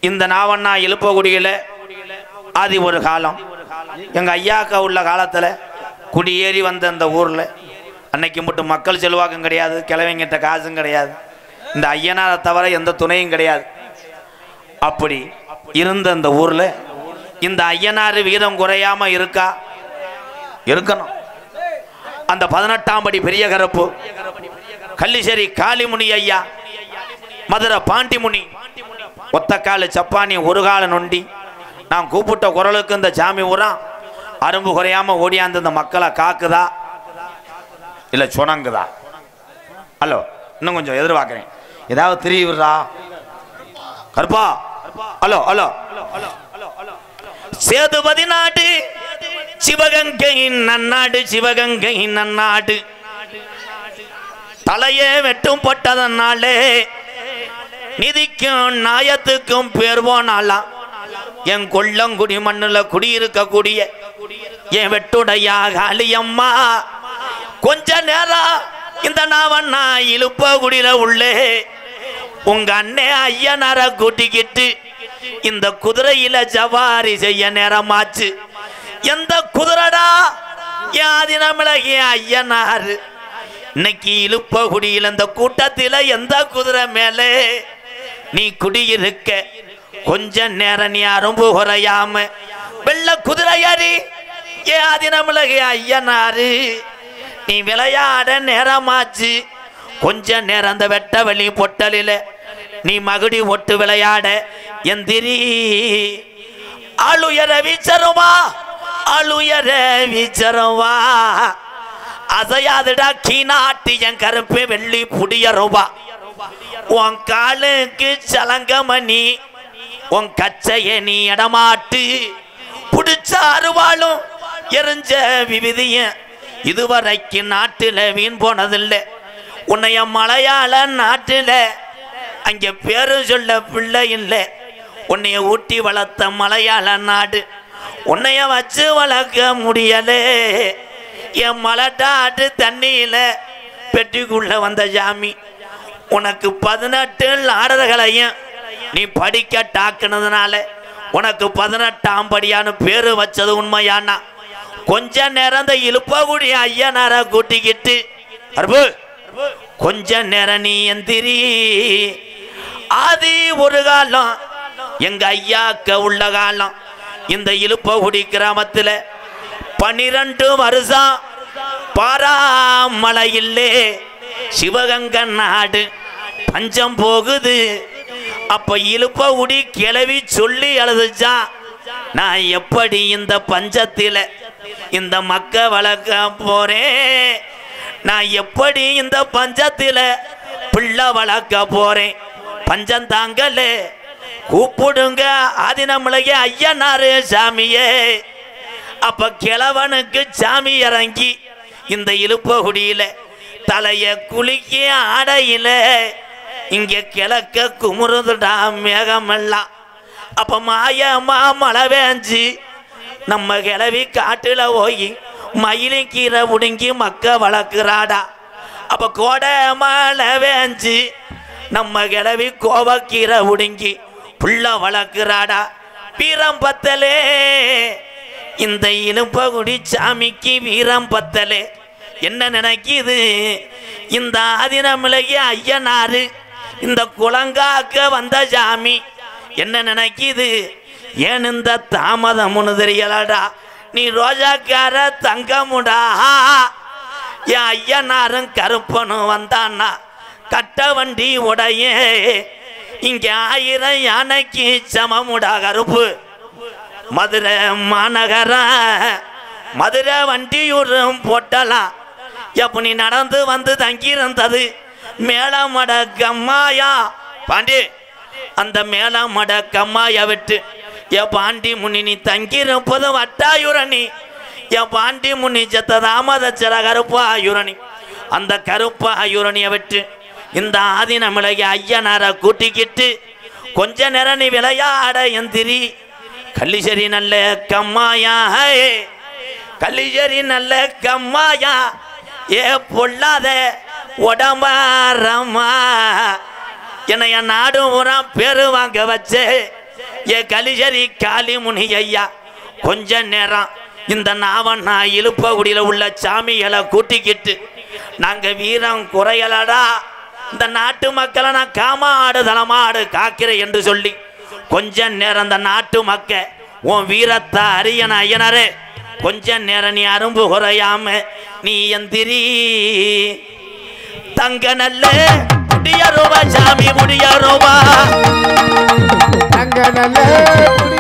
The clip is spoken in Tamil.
இந்த நாவண்ணா எழுப்பகுடியில் அது ஒரு காலம். எங்கள் ஐயாக்கா உள்ள காலத்தில் குடியேறி வந்த அந்த ஊரில் அன்னைக்கு மட்டும் மக்கள் செல்வாக்கும் கிடையாது, கிழவங்கிட்ட காசும் கிடையாது, இந்த ஐயனாரை தவிர எந்த துணையும் கிடையாது. அப்படி இருந்த அந்த ஊரில் இந்த ஐயனார் வீதம் குறையாம இருக்கணும். அந்த 18ஆம் படி பெரிய கருப்பு கள்ளிசேரி காளிமுனி ஐயா, மதுரை பாண்டிமுனி, ஒத்தக்காலு சப்பானி, ஒரு கால நொண்டி, நான் கூப்பிட்ட குரலுக்கு இந்த சாமி ஊரா அரும்பு குறையாம ஓடியாந்து இந்த மக்களை காக்குதா இல்லை சுணங்குதா? ஹலோ, இன்னும் கொஞ்சம் எதிர்பார்க்குறேன். ஏதாவது திரிவுறா கருப்பா? Hello hello. சேதுபதி நாடு சிவகங்கையின் நன்னாடு, சிவகங்கையின் நன்னாடு. தலையே வெட்டும் பட்டதனாலே நிதிக்கும் நாயத்துக்கும் பேர் போனாலாம். என் கொல்லங்குடி மண்ணில் குடியிருக்கக்கூடிய என் வெட்டுடையா காளியம்மா, கொஞ்ச நேரம் இந்த நாவண்ணா இழுப்பகுடியில உள்ளே உங்க அண்ணே ஐயனார கூட்டிக்கிட்டு இந்த குதிரையில ஜவாரி செய்ய நேரமாச்சு. எந்த குதிரடா? யாதினமிழகிய ஐயனார். இன்னைக்கு இழுப்பகுடியில் இந்த கூட்டத்தில் எந்த குதிரை மேலே நீ குடியிருக்க? கொஞ்ச நேரம் நீ அரும்பு குறையாம வெள்ள குதிரையாரி யாதினமிழகிய ஐயனாரு, நீ விளையாட நேரமாச்சு. கொஞ்ச நேரம் அந்த வெட்ட வெளி பொட்டலில நீ மகுடி ஒட்டு விளையாட எந்திரி. அழுயர வீச்சருவா, அழுயர வீச்சருவா, அசையாதுடா கீநாட்டி என் கருப்பு வெள்ளி புடியருவா. உன் காலுக்கு சலங்கமணி, உன் கச்சைய நீ இடமாட்டு. புடிச்ச அருவாளும் எரிஞ்ச விவிதிய இதுவரைக்கு நாட்டில் வீண் போனதில்லை. உன்னைய மலையாள நாட்டில் அங்கே பேரு சொல்ல பிள்ளை இல்லை. உன்னைய ஊட்டி வளர்த்த மலையாள நாடு, உன்னைய வச்சு வளர்க்க முடியலே. என் மலட்டாட்டு தண்ணியில் பெட்டிக்குள்ள வந்த ஜாமி, உனக்கு 18 நாடர்களையும் நீ படிக்க டாக்குனதுனால உனக்கு 18ஆம் படியான்னு பேரு வச்சது உண்மையானா? கொஞ்ச நேரம் இந்த இழுப்பகுடி ஐயனார கூட்டிக்கிட்டு அருப்பு கொஞ்ச நேரம் நீ எந்திரி. ஆதி ஒரு காலம் எங்க ஐயாக்க உள்ள காலம். இந்த இழுப்பகுடி கிராமத்தில் 12 வருஷம் பாராமலையில்லே சிவகங்கை நாடு பஞ்சம் போகுது. அப்ப இழுப்பகுடி கிளவி சொல்லி அழுதுச்சா, நான் எப்படி இந்த பஞ்சத்தில் இந்த மக்க வளர்க்க போறேன்? நான் எப்படி இந்த பஞ்சத்தில் பிள்ளை வளர்க்க போறேன்? பஞ்சம் தாங்கல, கூப்பிடுங்க ஆதினமிழகிய ஐயனாரு சாமியே. அப்ப கிழவனுக்கு சாமி இறங்கி இந்த இழுப்பகுடியில தலைய குளிக்க ஆடையில இங்க கிழக்க குமுறுதுடா மேகமெல்லாம். அப்ப மாயமா மழை வேஞ்சு நம்ம கிளவி காட்டுல போய் மயிலின் கீரை உடுங்கி மக்க வளர்க்குறாடா. அப்ப கோடை மழை வேஞ்சு நம்ம கிளவி கோவக்கீரை உடுங்கி புள்ள வளர்க்குறாடா. வீரம் பத்தலே இந்த இழுப்பகுடி சாமிக்கு வீரம் பத்தலே. என்ன நினைக்குது இந்த ஆதினமிழகிய ஐயனாரு, இந்த குளங்காக்க வந்த சாமி என்ன நினைக்குது? ஏன் இந்த தாமதம்னு தெரியலடா. நீ ரோஜாக்கார தங்கமுடா. என் ஐயனாரும் கருப்பனும் வந்தான்னா கட்ட வண்டி உடைய இங்க 1000 யானைக்கு சமமுடா கருப்பு. மதுரை மாநகர மதுரை வண்டியூரும் போட்டலாம். எப்ப நீ நடந்து வந்து தங்கியிருந்தது மேலமட கம்மாயா பாண்டி, அந்த மேலமட கம்மாயா விட்டு என் பாண்டி முனி நீ தங்கியிருப்பது வட்டாயுரணி. என் பாண்டி முனி செத்த தாமதச்சர கருப்பு ஆயுரணி. அந்த கருப்பு ஆயுரணியை விட்டு இந்த ஆதினமிழகிய ஐயனார கூட்டிக்கிட்டு கொஞ்ச நேரம் நீ விளையாட எந்திரி. கள்ளிசேரி நல்ல கம்மாயா, கள்ளிசேரி நல்ல கம்மாயா, ஏ பொல்லாத உடம்பாரம்மா. என்னைய நாடு ஊரா பேரு வாங்க வச்சே ஏ கலிஜரி காளிமுனி ஐயா கொஞ்ச நேரம் இந்த நாவண்ணா இழுப்பகுடியில உள்ள சாமிகளை கூட்டிக்கிட்டு நாங்க வீரம் குறையலடா இந்த நாட்டு மக்களை நான் காமாடு தலமாடு காக்கிறேன் என்று சொல்லி கொஞ்ச நேரம் இந்த நாட்டு மக்க உன் வீரத்தை அறியன ஐயனரே கொஞ்ச நேரம் நீ அரும்பு குறையாம நீ எந்திரி தங்க நல்ல முடிய ரூபா சாமி முடிய ரூபா தங்க நல்ல